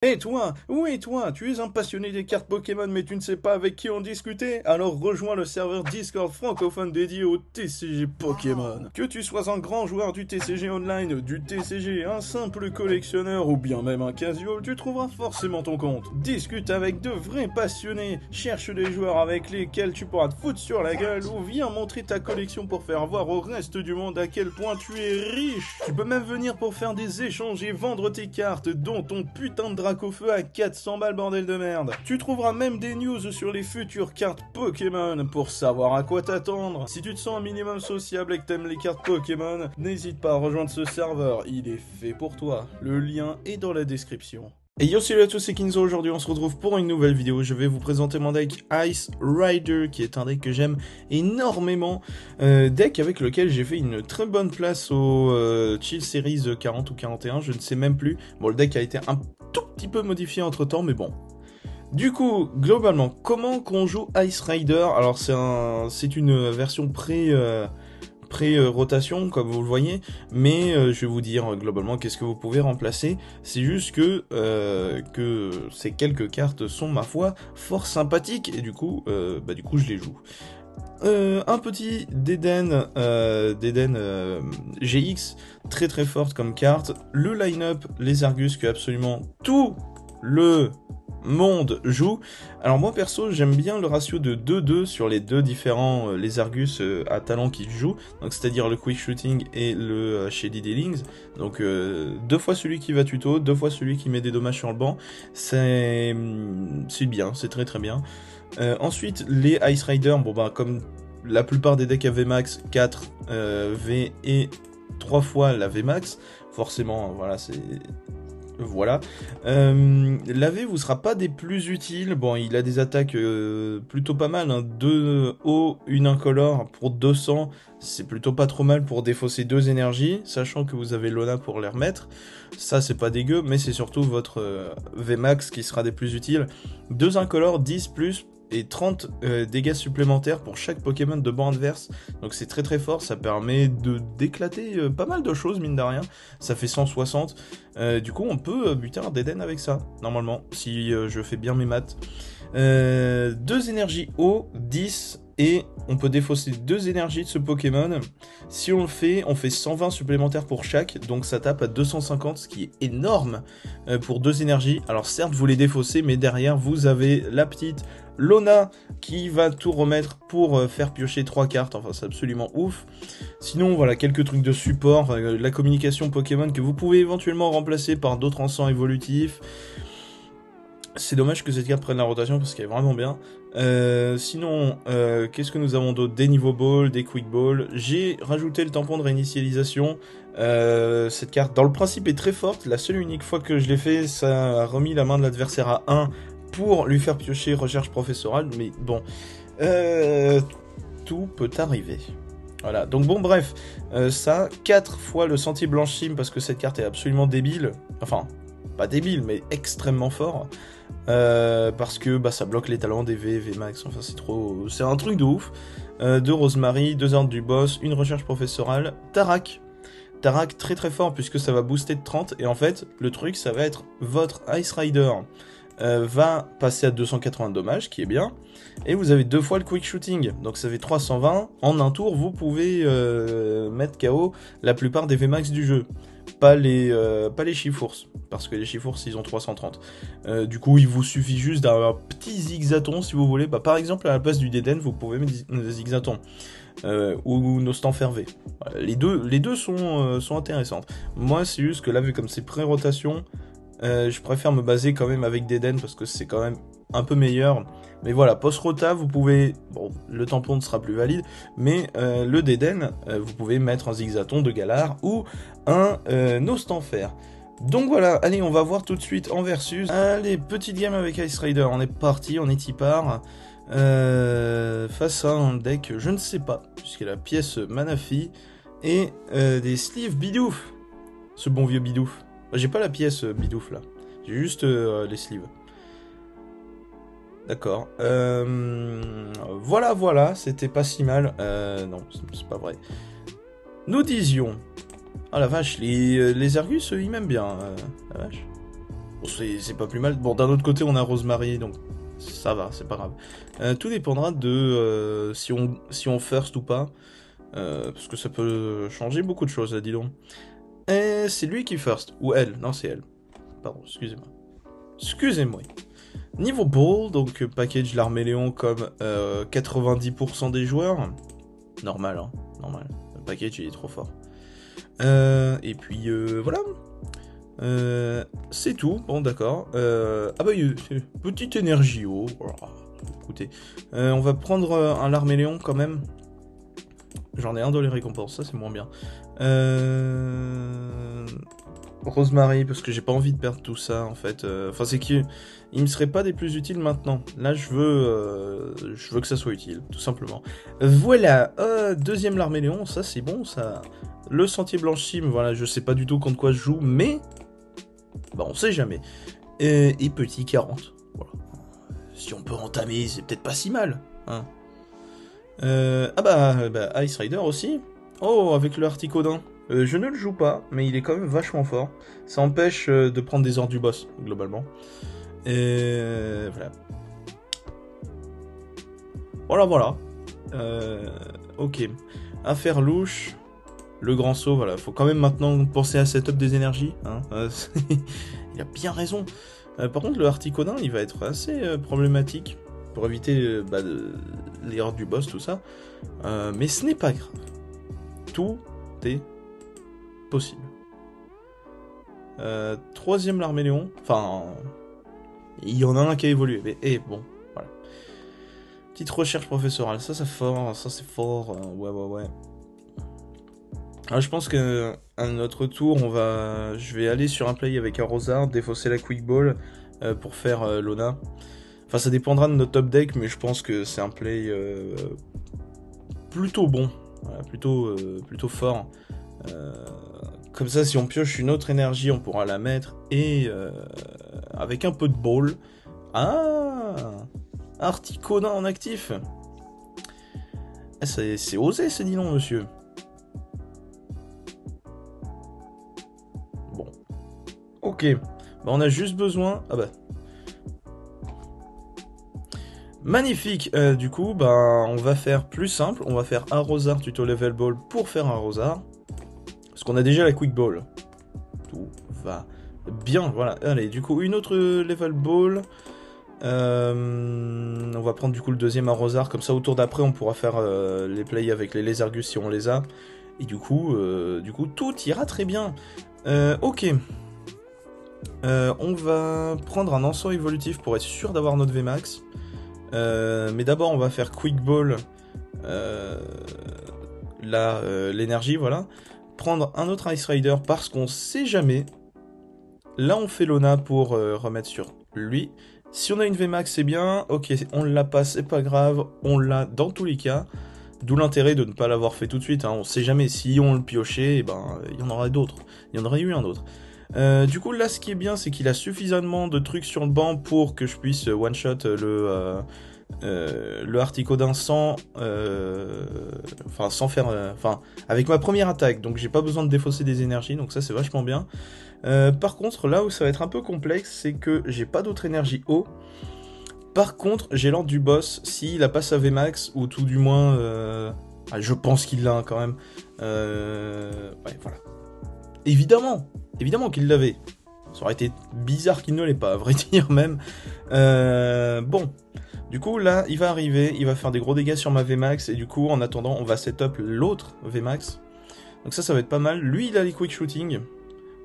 Et toi, oui toi, tu es un passionné des cartes Pokémon mais tu ne sais pas avec qui en discuter? Alors rejoins le serveur Discord francophone dédié au TCG Pokémon. Que tu sois un grand joueur du TCG Online, du TCG, un simple collectionneur ou bien même un casual, tu trouveras forcément ton compte. Discute avec de vrais passionnés, cherche des joueurs avec lesquels tu pourras te foutre sur la gueule ou viens montrer ta collection pour faire voir au reste du monde à quel point tu es riche. Tu peux même venir pour faire des échanges et vendre tes cartes, dont ton putain de au feu à 400 balles, bordel de merde. Tu trouveras même des news sur les futures cartes Pokémon pour savoir à quoi t'attendre. Si tu te sens un minimum sociable et que t'aimes les cartes Pokémon, n'hésite pas à rejoindre ce serveur, il est fait pour toi. Le lien est dans la description. Et yo salut à tous, c'est Kinzo, aujourd'hui on se retrouve pour une nouvelle vidéo. Je vais vous présenter mon deck Ice Rider, qui est un deck que j'aime énormément. Deck avec lequel j'ai fait une très bonne place au Chill Series 40 ou 41, je ne sais même plus. Bon, le deck a été un tout petit peu modifié entre temps, mais bon. Du coup, globalement, comment qu'on joue Ice Rider? Alors c'est une version pré-rotation, comme vous le voyez, mais je vais vous dire globalement qu'est-ce que vous pouvez remplacer. C'est juste que ces quelques cartes sont, ma foi, fort sympathiques, et du coup je les joue. Un petit Deden GX, très très forte comme carte. Le line-up, les Argus, que absolument tout le monde joue. Alors moi perso j'aime bien le ratio de 2-2 sur les deux différents les Argus à talent qui jouent, donc c'est-à-dire le Quick Shooting et le Shady Dealings. Donc deux fois celui qui va tuto, deux fois celui qui met des dommages sur le banc. C'est bien, c'est très très bien. Ensuite les Ice Rider, bon bah comme la plupart des decks à VMAX, 4 V et 3 fois la VMAX, forcément voilà c'est... Voilà. L'AV vous sera pas des plus utiles. Bon, il a des attaques plutôt pas mal. Hein. 2 eau, une incolore pour 200. C'est plutôt pas trop mal pour défausser 2 énergies. Sachant que vous avez Lona pour les remettre. Ça, c'est pas dégueu. Mais c'est surtout votre VMAX qui sera des plus utiles. 2 incolores, 10 plus et 30 dégâts supplémentaires pour chaque Pokémon de banc adverse. Donc c'est très très fort, ça permet d'éclater pas mal de choses, mine de rien. Ça fait 160. Du coup on peut buter un Deden avec ça, normalement, si je fais bien mes maths. 2 énergies eau, 10, et on peut défausser 2 énergies de ce Pokémon. Si on le fait, on fait 120 supplémentaires pour chaque, donc ça tape à 250, ce qui est énorme pour 2 énergies. Alors certes vous les défaussez, mais derrière vous avez la petite Lona qui va tout remettre pour faire piocher 3 cartes, enfin c'est absolument ouf. Sinon voilà, quelques trucs de support, la communication Pokémon que vous pouvez éventuellement remplacer par d'autres encens évolutifs. C'est dommage que cette carte prenne la rotation parce qu'elle est vraiment bien. Sinon, qu'est-ce que nous avons d'autre? Des niveau ball, des quick ball. J'ai rajouté le tampon de réinitialisation. Cette carte, dans le principe, est très forte. La seule unique fois que je l'ai fait, ça a remis la main de l'adversaire à 1 pour lui faire piocher recherche professorale. Mais bon, tout peut arriver. Voilà, donc bon bref, ça, 4 fois le sentier blanchime parce que cette carte est absolument débile. Enfin, pas débile, mais extrêmement fort. Parce que bah, ça bloque les talents des VMAX, enfin c'est un truc de ouf. 2 Rosemary, 2 ordres du boss, une recherche professorale, Tarak très très fort puisque ça va booster de 30, et en fait le truc ça va être votre Ice Rider va passer à 280 dommages, qui est bien, et vous avez 2 fois le Quick Shooting, donc ça fait 320, en un tour vous pouvez mettre KO la plupart des VMAX du jeu. Pas les Chifours, parce que les Chifours ils ont 330. Du coup il vous suffit juste d'un petit Zigzaton si vous voulez. Bah, par exemple à la place du Deden vous pouvez mettre des Zigzaton ou Nostanfervé. Voilà, les deux sont intéressantes. Moi c'est juste que là vu comme c'est pré-rotation, je préfère me baser quand même avec Deden parce que c'est quand même un peu meilleur. Mais voilà, post-rota, vous pouvez... Bon, le tampon ne sera plus valide, mais le Deden, vous pouvez mettre un Zigzaton de Galar ou un Nostanfer. Donc voilà, allez, on va voir tout de suite en versus. Allez, petite game avec Ice Rider, on est parti, on est y part. Face à un deck, je ne sais pas, puisqu'il y a la pièce Manafi et des sleeves Bidouf. Ce bon vieux Bidouf. J'ai pas la pièce Bidouf là, j'ai juste les sleeves. D'accord. Voilà, c'était pas si mal. Non, c'est pas vrai. Nous disions... Ah la vache, les Argus, ils m'aiment bien, la vache. Bon, c'est pas plus mal. Bon, d'un autre côté, on a Rosemary, donc ça va, c'est pas grave. Tout dépendra de si on first ou pas. Parce que ça peut changer beaucoup de choses, là, dis donc. Et c'est lui qui first. Ou elle. Non, c'est elle. Pardon, excusez-moi. Excusez-moi. Niveau ball, donc package l'Arméléon comme 90% des joueurs. Normal, hein. Normal. Le package, il est trop fort. Et puis, voilà. C'est tout. Bon, d'accord. Ah bah, petite énergie haut. Oh, écoutez. On va prendre un L'Arméléon quand même. J'en ai un dans les récompenses, ça c'est moins bien. Rosemary, parce que j'ai pas envie de perdre tout ça en fait. Enfin, c'est qu'il me serait pas des plus utiles maintenant. Là, je veux que ça soit utile, tout simplement. Voilà, deuxième l'Arméléon, ça c'est bon, ça. Le sentier blanchime, voilà, je sais pas du tout contre quoi je joue, mais bah on sait jamais. Et petit 40, voilà. Si on peut entamer, c'est peut-être pas si mal, hein. Ah bah, Ice Rider aussi. Oh, avec le Articodin. Je ne le joue pas, mais il est quand même vachement fort. Ça empêche de prendre des ordres du boss, globalement. Et voilà. Voilà. Ok. Affaire louche. Le grand saut, voilà. Faut quand même maintenant penser à setup des énergies. Hein. Il a bien raison. Par contre, le Articodin, il va être assez problématique. Pour éviter les ordres du boss, tout ça. Mais ce n'est pas grave. Tout est possible. Troisième l'Arméléon. Enfin, il y en a un qui a évolué. Mais bon, voilà. Petite recherche professorale. Ça c'est fort. Ouais. Alors, je pense qu'à notre tour, je vais aller sur un play avec un Rosard, défausser la Quick Ball pour faire Lona. Enfin, ça dépendra de notre top deck, mais je pense que c'est un play plutôt bon, voilà, plutôt fort. Comme ça, si on pioche une autre énergie, on pourra la mettre, et avec un peu de ball. Ah, Articodin en actif. Ah, c'est osé, c'est dit non, monsieur. Bon. Ok. Bah, on a juste besoin... Ah bah... Magnifique, du coup, on va faire plus simple, on va faire un Rosard tuto level ball pour faire un Rosard. Parce qu'on a déjà la quick ball. Tout va bien, voilà. Allez, du coup, une autre level ball. On va prendre du coup le deuxième à Rosard, comme ça au tour d'après on pourra faire les plays avec les Lézargus si on les a. Et du coup tout ira très bien. Ok. On va prendre un ensemble évolutif pour être sûr d'avoir notre VMAX. Mais d'abord on va faire Quick Ball l'énergie, voilà. Prendre un autre Ice Rider parce qu'on sait jamais. Là on fait Lona pour remettre sur lui. Si on a une VMAX c'est bien, ok, on l'a pas, c'est pas grave, on l'a dans tous les cas. D'où l'intérêt de ne pas l'avoir fait tout de suite, hein. On sait jamais, si on le piochait, il y en aurait d'autres. Il y en aurait eu un autre. Du coup là ce qui est bien c'est qu'il a suffisamment de trucs sur le banc pour que je puisse one shot le Articodin sans faire avec ma première attaque, donc j'ai pas besoin de défausser des énergies, donc ça c'est vachement bien. Par contre là où ça va être un peu complexe c'est que j'ai pas d'autre énergie haut. Par contre j'ai l'ordre du boss s'il a pas sa VMAX, ou tout du moins je pense qu'il l'a quand même. Ouais, voilà. Évidemment qu'il l'avait. Ça aurait été bizarre qu'il ne l'ait pas, à vrai dire même. Bon. Du coup, là, il va arriver, il va faire des gros dégâts sur ma VMAX, et du coup, en attendant, on va setup l'autre VMAX. Donc ça va être pas mal. Lui, il a les quick shooting.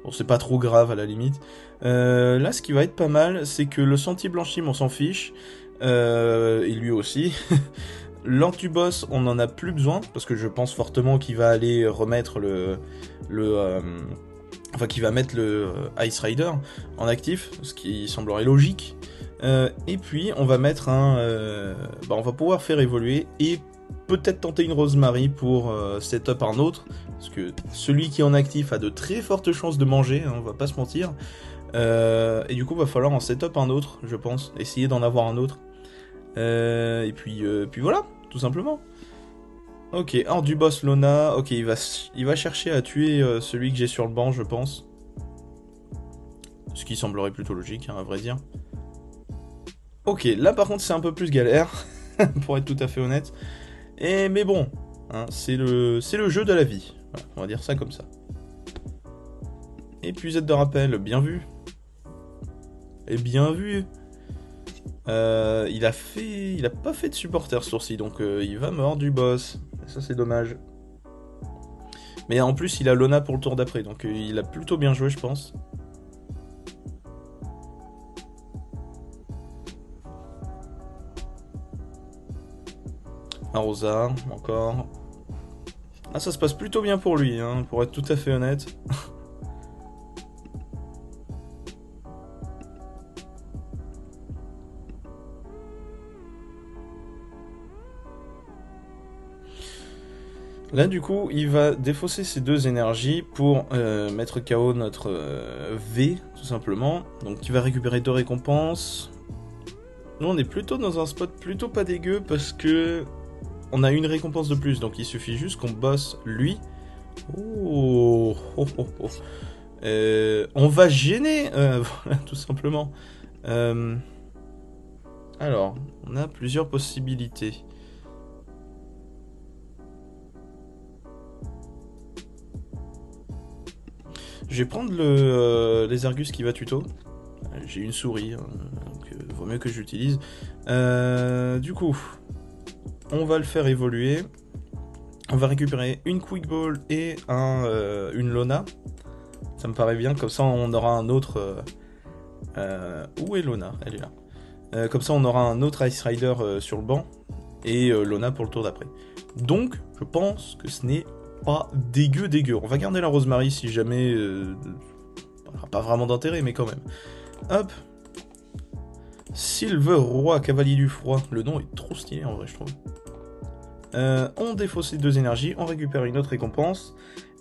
Bon, c'est pas trop grave, à la limite. Là, ce qui va être pas mal, c'est que le sentier blanchime, on s'en fiche. Et lui aussi. L'anti-boss, on en a plus besoin, parce que je pense fortement qu'il va aller remettre qu'il va mettre le Ice Rider en actif, ce qui semblerait logique. Et puis on va mettre on va pouvoir faire évoluer et peut-être tenter une Rosemary pour setup un autre, parce que celui qui est en actif a de très fortes chances de manger, hein, on va pas se mentir. Et du coup va falloir en setup un autre, je pense, essayer d'en avoir un autre. Et puis voilà, tout simplement. Ok, hors du boss Lona, ok, il va chercher à tuer celui que j'ai sur le banc, je pense. Ce qui semblerait plutôt logique, hein, à vrai dire. Ok, là par contre c'est un peu plus galère, pour être tout à fait honnête. Mais bon, hein, c'est le jeu de la vie. Voilà, on va dire ça comme ça. Épuisette de rappel, bien vu. Et bien vu. Il a pas fait de supporter ce tour-ci, donc il va mordre du boss. Et ça c'est dommage. Mais en plus il a Lona pour le tour d'après, donc il a plutôt bien joué je pense. Un Rosa, encore. Ah, ça se passe plutôt bien pour lui, hein, pour être tout à fait honnête. Là, du coup, il va défausser ses deux énergies pour mettre KO notre V, tout simplement. Donc, il va récupérer deux récompenses. Nous, on est plutôt dans un spot plutôt pas dégueu parce que on a une récompense de plus. Donc, il suffit juste qu'on bosse lui. Oh, oh, oh, oh. On va gêner, voilà, tout simplement. Alors, on a plusieurs possibilités. Je vais prendre les Argus qui va tuto. J'ai une souris, hein, donc vaut mieux que j'utilise. Du coup, on va le faire évoluer. On va récupérer une Quick Ball et une Lona. Ça me paraît bien, comme ça on aura un autre... où est Lona? Elle est là. Comme ça on aura un autre Ice Rider sur le banc. Et Lona pour le tour d'après. Donc, je pense que ce n'est pas dégueu. On va garder la Rosemary si jamais... pas vraiment d'intérêt, mais quand même. Hop. Silver Roi, Cavalier du Froid. Le nom est trop stylé en vrai, je trouve. On défausse ces deux énergies, on récupère une autre récompense.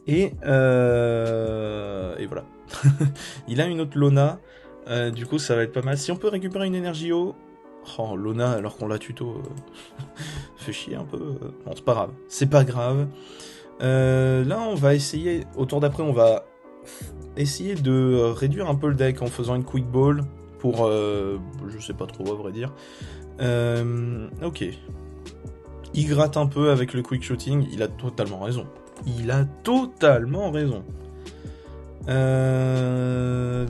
Et voilà. Il a une autre Lona. Du coup, ça va être pas mal. Si on peut récupérer une énergie eau... Oh, Lona, alors qu'on l'a tuto... fait chier un peu. Bon, c'est pas grave. C'est pas grave. Là, on va essayer... Au tour d'après, on va essayer de réduire un peu le deck en faisant une Quick Ball. Pour... je sais pas trop, à vrai dire. Ok. Il gratte un peu avec le Quick Shooting. Il a totalement raison.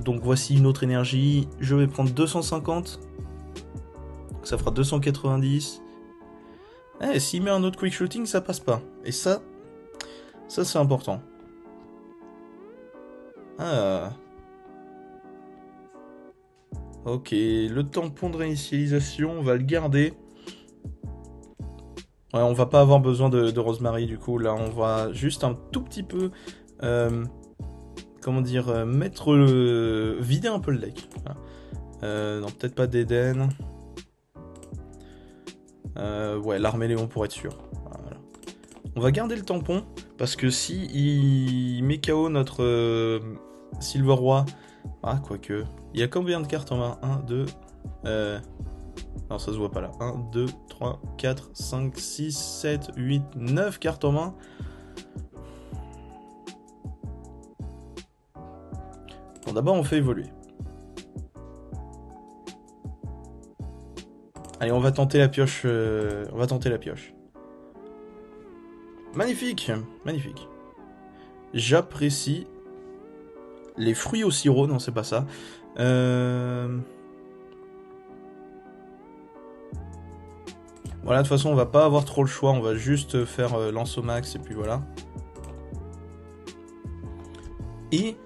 Donc voici une autre énergie. Je vais prendre 250. Donc ça fera 290. S'il met un autre Quick Shooting, ça passe pas. Et ça c'est important. Ok, le tampon de réinitialisation, on va le garder. Ouais, on va pas avoir besoin de Rosemary du coup. Là, on va juste un tout petit peu... comment dire, vider un peu le deck. Voilà. Non, peut-être pas d'Eden. Ouais, l'armée Léon pour être sûr. Voilà. On va garder le tampon, parce que si il met KO notre Silver Roi... Ah, quoique... Il y a combien de cartes en main? 1, 2... Non, ça se voit pas là. 1, 2, 3, 4, 5, 6, 7, 8, 9 cartes en main. Bon, d'abord, on fait évoluer. Allez, on va tenter la pioche. Magnifique. J'apprécie les fruits au sirop. Non, c'est pas ça. Voilà, de toute façon, on va pas avoir trop le choix. On va juste faire lance au max et puis voilà. Et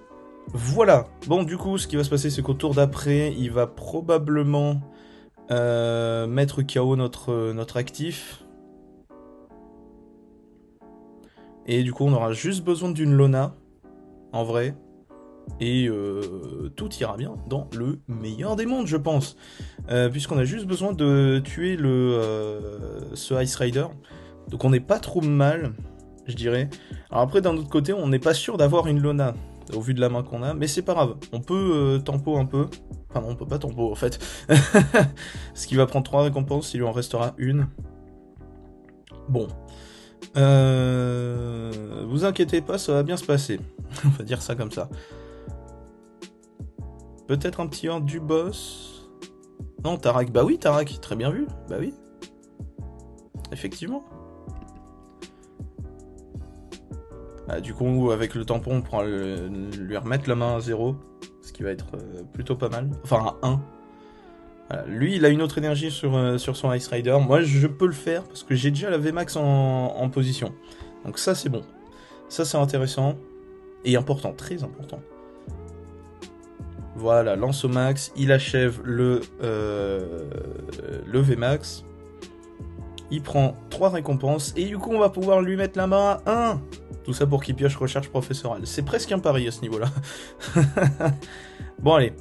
voilà. Bon, du coup, ce qui va se passer, c'est qu'au tour d'après, il va probablement mettre KO notre actif. Et du coup, on aura juste besoin d'une Lona, en vrai. Et tout ira bien dans le meilleur des mondes, je pense. Puisqu'on a juste besoin de tuer ce Ice Rider. Donc on n'est pas trop mal, je dirais. Alors après, d'un autre côté, on n'est pas sûr d'avoir une Lona, au vu de la main qu'on a. Mais c'est pas grave, on peut tempo un peu. Enfin non, on peut pas tempo en fait. Ce qui va prendre 3 récompenses, il lui en restera une. Bon. Vous inquiétez pas, ça va bien se passer. On va dire ça comme ça. Peut-être un petit horde du boss. Non, Tarak. Bah oui, Tarak. Très bien vu. Bah oui. Effectivement. Ah, du coup, avec le tampon, on pourra lui remettre la main à 0. Ce qui va être plutôt pas mal. Enfin, à 1. Voilà. Lui, il a une autre énergie sur son Ice Rider. Moi, je peux le faire parce que j'ai déjà la VMAX en position. Donc ça, c'est bon. Ça, c'est intéressant. Et important, très important. Voilà, lance au max. Il achève le VMAX. Il prend 3 récompenses. Et du coup, on va pouvoir lui mettre la main à 1. Tout ça pour qu'il pioche recherche professorale. C'est presque un pari à ce niveau-là. Bon, allez.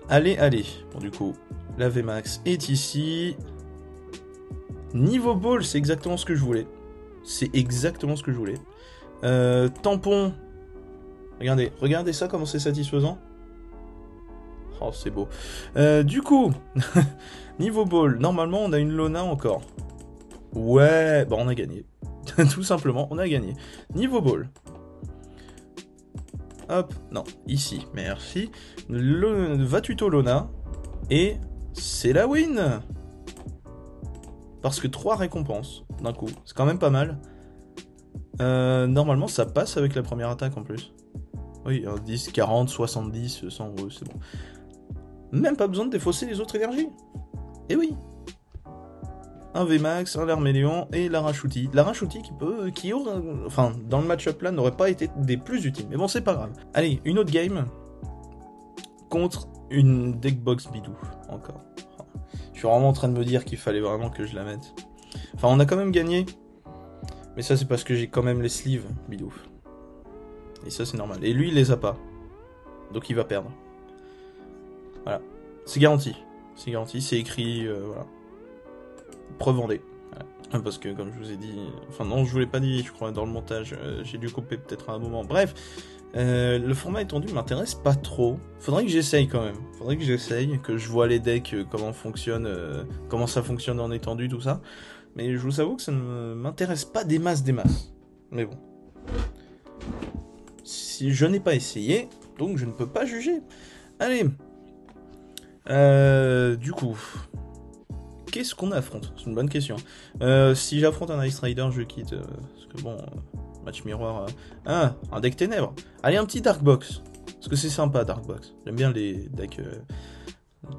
Allez. Bon, du coup, la VMAX est ici. Niveau ball, c'est exactement ce que je voulais. C'est exactement ce que je voulais. Tampon. Regardez ça, comment c'est satisfaisant. Oh, c'est beau. Du coup, niveau ball, normalement, on a une Lona encore. Ouais, bon, on a gagné. Tout simplement, on a gagné. Niveau ball. Hop, non, ici, merci. Va tuto Lona. Et c'est la win. Parce que 3 récompenses d'un coup, c'est quand même pas mal. Normalement, ça passe avec la première attaque en plus. Oui, 10, 40, 70, 100 euros, c'est bon. Même pas besoin de défausser les autres énergies. Et oui. Un VMAX, un Larméléon et l'Arachuti. L'Arachuti qui aurait, enfin, dans le match-up là, n'aurait pas été des plus utiles. Mais bon, c'est pas grave. Allez, une autre game contre une deckbox bidou, encore. Je suis vraiment en train de me dire qu'il fallait vraiment que je la mette. Enfin, on a quand même gagné. Mais ça, c'est parce que j'ai quand même les sleeves bidou. Et ça, c'est normal. Et lui, il les a pas. Donc, il va perdre. Voilà. C'est garanti. C'est garanti, c'est écrit, voilà. Preuve vendée. Voilà. Parce que, comme je vous ai dit... Enfin, non, je vous l'ai pas dit, je crois, dans le montage. J'ai dû couper peut-être à un moment. Bref. Le format étendu m'intéresse pas trop. Faudrait que j'essaye quand même. Faudrait que j'essaye, que je vois les decks, comment ça fonctionne en étendu, tout ça. Mais je vous avoue que ça ne m'intéresse pas des masses. Mais bon. Si je n'ai pas essayé, donc je ne peux pas juger. Allez. Du coup, qu'est-ce qu'on affronte? C'est une bonne question. Si j'affronte un Ice Rider, je quitte. Parce que bon, match miroir. Un deck ténèbres. Allez, un petit Dark Box. Parce que c'est sympa, Dark Box. J'aime bien les decks.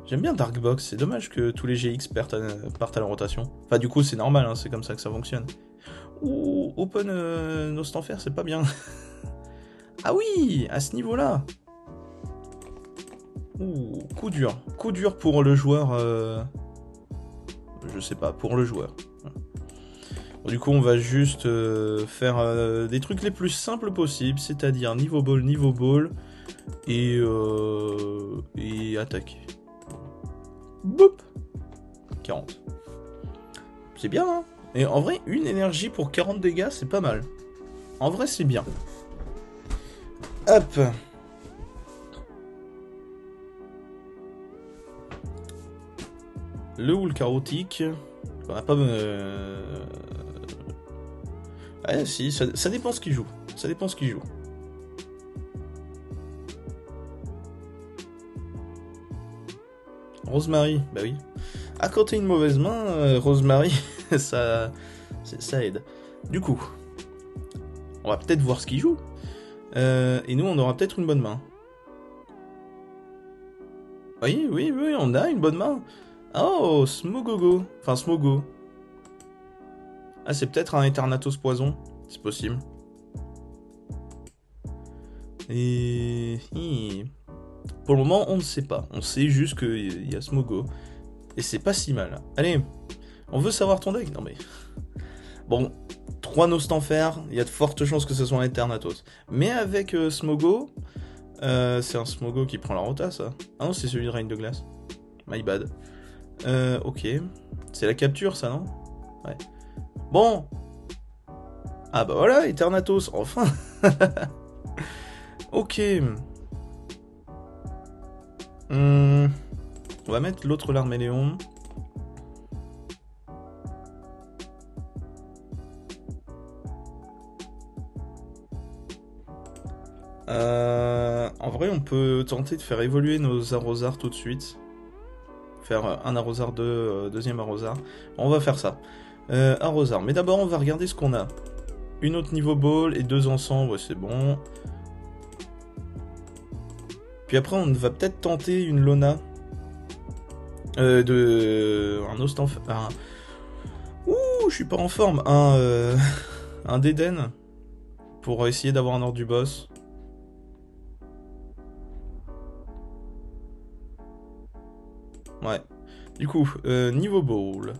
J'aime bien Dark Box. C'est dommage que tous les GX partent à la rotation. Enfin, du coup, c'est normal, hein, c'est comme ça que ça fonctionne. Ouh, Open Nostanfer, c'est pas bien. Ah oui, à ce niveau-là. Ouh, coup dur. Coup dur pour le joueur. Je sais pas, pour le joueur. Bon, du coup, on va juste faire des trucs les plus simples possibles, c'est-à-dire niveau ball, et attaque. Boop 40. C'est bien, hein? Et en vrai, une énergie pour 40 dégâts, c'est pas mal. En vrai, c'est bien. Hop. Le Wool chaotique. On n'a pas... Ah si, ça dépend ce qu'il joue. Ça dépend ce qu'il joue. Rosemary, bah oui. À quand t'es une mauvaise main, Rosemary, ça aide. Du coup, on va peut-être voir ce qu'il joue. Et nous, on aura peut-être une bonne main. Oui, on a une bonne main. Oh, Smogogo. Enfin, Smogo. Ah, c'est peut-être un Eternatus poison. C'est possible. Et... Pour le moment, on ne sait pas. On sait juste qu'il y a Smogo. Et c'est pas si mal. Allez, on veut savoir ton deck. Non mais... Bon, 3 Nostanfer, il y a de fortes chances que ce soit un Eternatus. Mais avec Smogo... c'est un Smogo qui prend la rota, ça. Ah non, c'est celui de Reine de Glace. My bad. Ok. C'est la capture, ça, non? Ouais. Bon. Ah bah voilà, Eternatus, enfin. Ok. On va mettre l'autre Larméléon. En vrai, on peut tenter de faire évoluer nos arrosards tout de suite. Faire un arrosard, deuxième arrosard. On va faire ça. Arrosard. Mais d'abord, on va regarder ce qu'on a. Une autre niveau ball et 2 ensemble, ouais, c'est bon. Puis après, on va peut-être tenter une Lona. Un host en... Ouh, je suis pas en forme. Un d'Eden. Pour essayer d'avoir un ordre du boss. Ouais. Du coup, niveau bowl.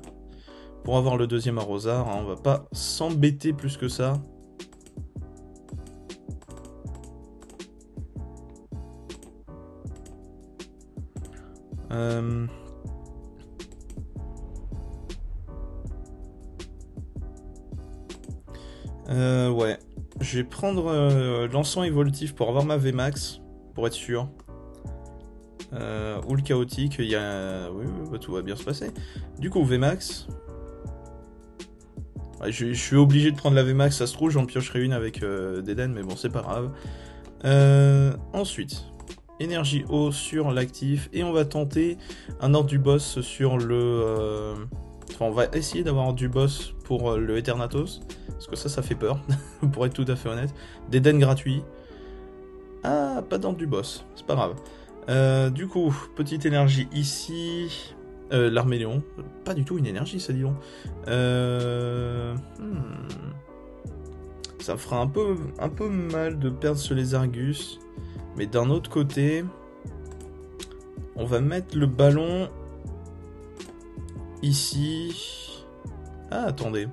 Pour avoir le deuxième arrosard, hein, on va pas s'embêter plus que ça. Ouais. Je vais prendre l'encens évolutif pour avoir ma Vmax, pour être sûr. Ou le chaotique, il y a... Oui, bah, tout va bien se passer. Du coup, Vmax. Ouais, je suis obligé de prendre la Vmax, ça se trouve, j'en piocherai une avec Deden, mais bon, c'est pas grave. Ensuite, énergie eau sur l'actif, et on va tenter un ordre du boss sur le... Enfin, on va essayer d'avoir du boss pour le Eternatus, parce que ça fait peur, pour être tout à fait honnête. D'Eden gratuit. Ah, pas d'ordre du boss, c'est pas grave. Du coup, petite énergie ici. L'Arméléon. Pas du tout une énergie, ça dit donc. Ça me fera un peu mal de perdre sur les Argus. Mais d'un autre côté, on va mettre le ballon ici. Ah, attendez.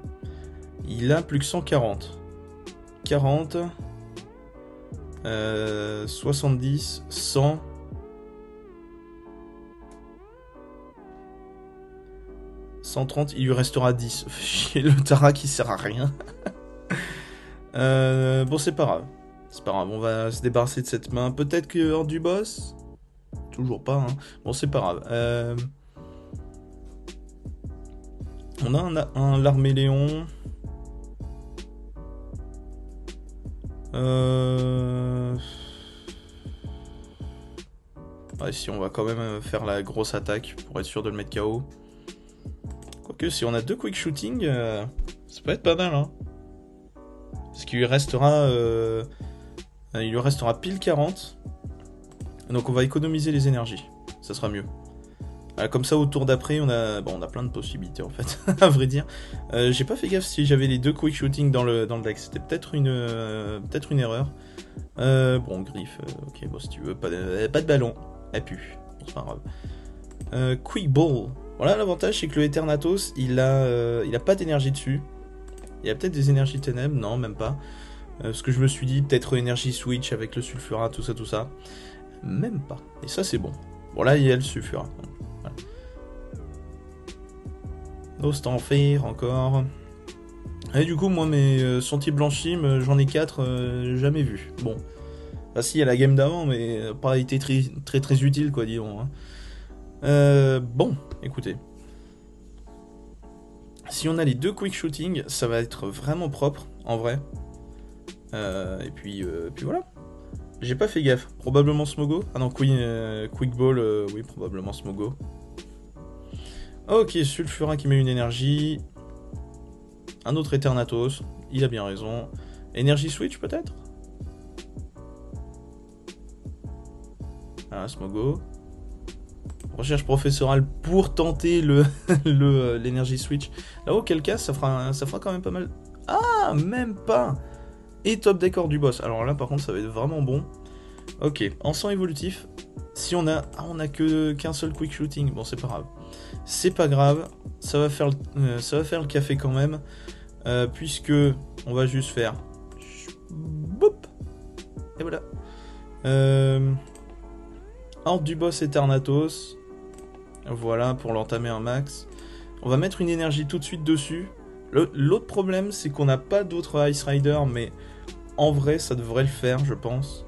Il a plus que 140. 40. 70. 100. 130, il lui restera 10. Chier, le Tara qui sert à rien. Bon, c'est pas grave. C'est pas grave, on va se débarrasser de cette main. Peut-être que hors du boss. Toujours pas, hein. Bon, c'est pas grave. On a un Larméléon. Ouais, si on va quand même faire la grosse attaque pour être sûr de le mettre KO. Quoique, si on a 2 quick shooting, ça peut être pas mal, hein. Parce qu'il lui restera... il lui restera pile 40. Donc on va économiser les énergies. Ça sera mieux. Comme ça, au tour d'après, on a plein de possibilités, en fait, à vrai dire. J'ai pas fait gaffe si j'avais les 2 quick shooting dans le deck. C'était peut-être une erreur. Bon, griffe. Ok, bon, si tu veux, pas de ballon. Elle pue. Bon, c'est pas grave. Quick ball. Voilà, l'avantage, c'est que le Eternatus, il a pas d'énergie dessus. Il y a peut-être des énergies ténèbres. Non, même pas. Parce que je me suis dit, peut-être énergie switch avec le sulfurat, tout ça. Même pas. Et ça, c'est bon. Bon, là, il y a le sulfurat. Voilà. Host en fer, encore. Et du coup, moi, mes sentiers blanchis, j'en ai 4, jamais vus. Bon. Enfin, si, il y a la game d'avant, mais pas été très utile, quoi, disons. Hein. Bon, écoutez. Si on a les 2 quick shooting, ça va être vraiment propre, en vrai. Et puis voilà. J'ai pas fait gaffe. Probablement Smogo. Ah non, Quick Ball, oui, probablement Smogo. Ok, Sulfurin qui met une énergie. Un autre Eternatus. Il a bien raison. Énergie Switch, peut-être? Ah, Smogo. Recherche professorale pour tenter l'énergie Switch. Là, auquel cas, ça fera quand même pas mal. Ah, même pas. Et top décor du boss. Alors là, par contre, ça va être vraiment bon. Ok, encens évolutif. Si on a... Ah, on a qu'un seul quick shooting. Bon, c'est pas grave. C'est pas grave. Ça va faire le café quand même. Puisque on va juste faire... Boop. Et voilà. Horde du boss Eternatus. Voilà, pour l'entamer un max. On va mettre une énergie tout de suite dessus. L'autre problème, c'est qu'on n'a pas d'autres Ice Rider, mais en vrai, ça devrait le faire, je pense.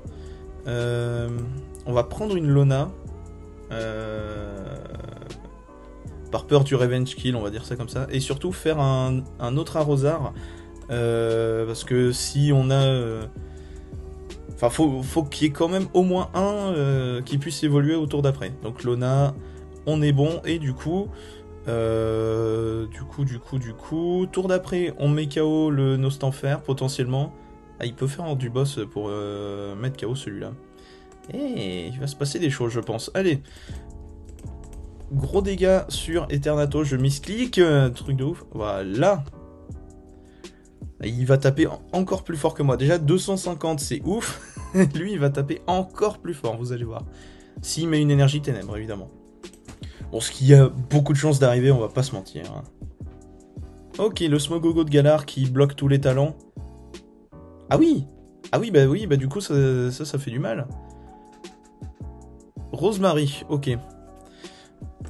On va prendre une Lona. Par peur du Revenge Kill, on va dire ça comme ça. Et surtout faire un autre arrosard. Parce que si on a... Enfin, faut qu'il y ait quand même au moins un qui puisse évoluer au tour d'après. Donc Lona, on est bon. Et du coup, tour d'après, on met KO le Nostanfer potentiellement. Ah, il peut faire du boss pour mettre KO celui-là. Et il va se passer des choses, je pense. Allez. Gros dégâts sur Eternatus, je misclick. Truc de ouf. Voilà. Il va taper encore plus fort que moi. Déjà, 250, c'est ouf. Lui, il va taper encore plus fort, vous allez voir. S'il met une énergie ténèbres, évidemment. Bon, ce qui a beaucoup de chances d'arriver, on va pas se mentir. Ok, le Smogogo de Galar qui bloque tous les talents. Ah oui. Ah oui, bah du coup, ça fait du mal. Rosemary, ok.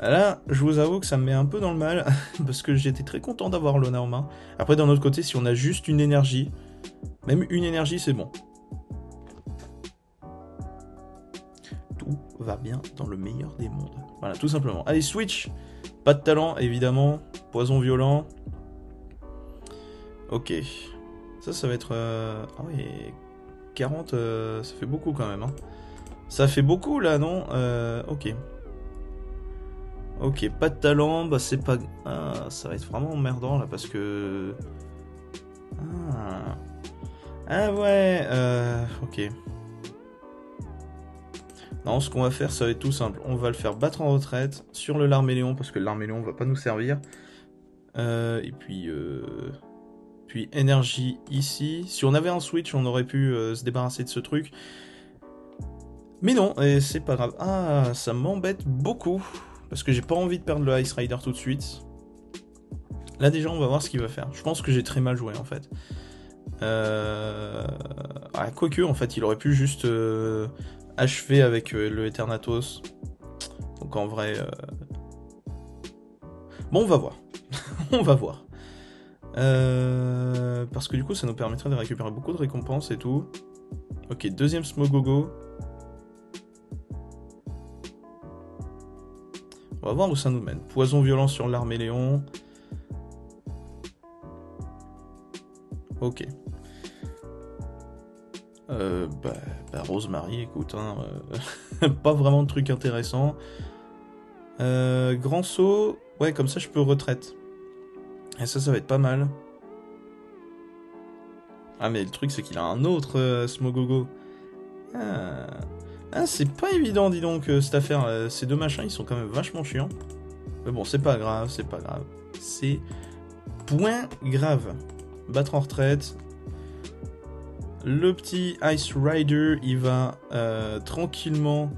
Là, je vous avoue que ça me met un peu dans le mal, parce que j'étais très content d'avoir Lona en main. Après, d'un autre côté, si on a juste une énergie, même une énergie, c'est bon. Tout va bien dans le meilleur des mondes. Voilà, tout simplement. Allez, switch. Pas de talent, évidemment. Poison violent. Ok. Ça va être... Ah oui, 40, ça fait beaucoup quand même. Hein. Ça fait beaucoup, là, non ok. Ok, pas de talent, bah c'est pas... Ah, ça va être vraiment emmerdant là parce que... Ah ouais, ok. Non, ce qu'on va faire, ça va être tout simple. On va le faire battre en retraite sur le Larméléon parce que le Larméléon va pas nous servir. Et puis... Puis énergie ici. Si on avait un switch, on aurait pu se débarrasser de ce truc. Mais non, et c'est pas grave. Ah, ça m'embête beaucoup. Parce que j'ai pas envie de perdre le Ice Rider tout de suite. Là déjà on va voir ce qu'il va faire. Je pense que j'ai très mal joué en fait. Ah, quoique en fait il aurait pu juste achever avec le Eternatus. Donc en vrai... Bon on va voir. On va voir. Parce que du coup ça nous permettrait de récupérer beaucoup de récompenses et tout. Ok, deuxième Smogogo. On va voir où ça nous mène. Poison violent sur l'Arméléon. Ok. Rosemary, écoute, hein, pas vraiment de truc intéressant. Grand saut. Ouais, comme ça je peux retraite. Et ça va être pas mal. Ah mais le truc c'est qu'il a un autre Smogogo. Ah, c'est pas évident, dis donc, cette affaire. Ces deux machins, ils sont quand même vachement chiants. Mais bon, c'est pas grave, c'est pas grave. C'est point grave. Battre en retraite. Le petit Ice Rider, il va tranquillement...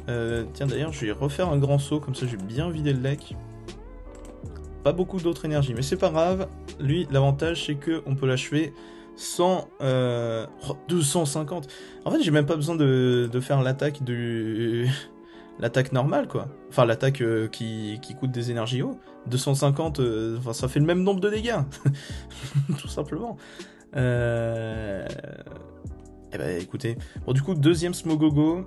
tiens, d'ailleurs, je vais refaire un grand saut, comme ça j'ai bien vidé le deck. Pas beaucoup d'autres énergies, mais c'est pas grave. Lui, l'avantage, c'est qu'on peut l'achever sans... 250. En fait, j'ai même pas besoin de faire l'attaque du... l'attaque normale, quoi. Enfin, l'attaque qui coûte des énergies haut. 250, enfin, ça fait le même nombre de dégâts. Tout simplement. Eh ben, écoutez. Bon, du coup, deuxième Smogogo.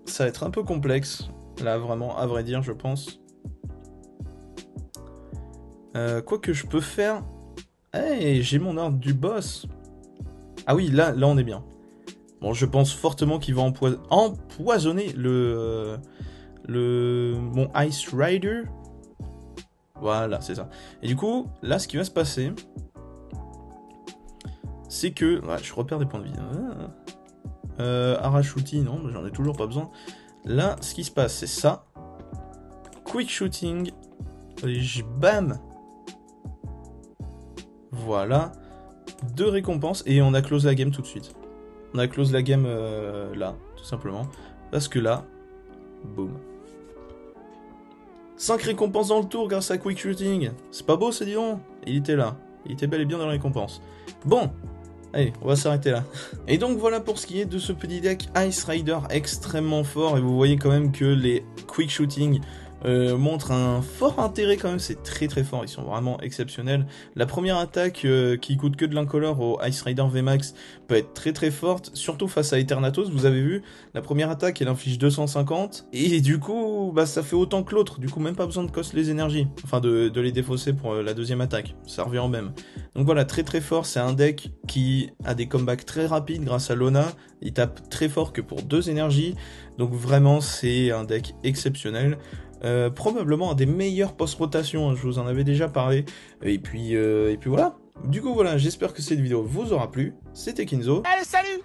Ça va être un peu complexe. Là, vraiment, à vrai dire, je pense. Quoi que je peux faire... Hey, j'ai mon ordre du boss. Ah oui, là on est bien. Bon, je pense fortement qu'il va empoisonner mon Ice Rider. Voilà, c'est ça. Et du coup, là, ce qui va se passer, c'est que... Ouais, je repère des points de vie. Arachouti, non, j'en ai toujours pas besoin. Là, ce qui se passe, c'est ça. Quick Shooting. Et bam. Voilà. 2 récompenses et on a close la game tout de suite. On a close la game là, tout simplement. Parce que là, boum. 5 récompenses dans le tour grâce à Quick Shooting. C'est pas beau, ça, dis donc. Il était là. Il était bel et bien dans la récompense. Bon, allez, on va s'arrêter là. Et donc voilà pour ce qui est de ce petit deck Ice Rider extrêmement fort. Et vous voyez quand même que les Quick Shooting montre un fort intérêt quand même, c'est très très fort, ils sont vraiment exceptionnels. La première attaque qui coûte que de l'incolore au Ice Rider VMAX peut être très très forte, surtout face à Eternatus, vous avez vu, la première attaque elle inflige 250, et du coup bah, ça fait autant que l'autre, du coup même pas besoin de cost les énergies, enfin de les défausser pour la deuxième attaque, ça revient au même. Donc voilà, très très fort, c'est un deck qui a des comebacks très rapides grâce à Lona, il tape très fort que pour 2 énergies, donc vraiment c'est un deck exceptionnel. Probablement un des meilleurs post-rotation, hein, je vous en avais déjà parlé, et puis voilà. Du coup voilà, j'espère que cette vidéo vous aura plu, c'était Kinzo. Allez, salut!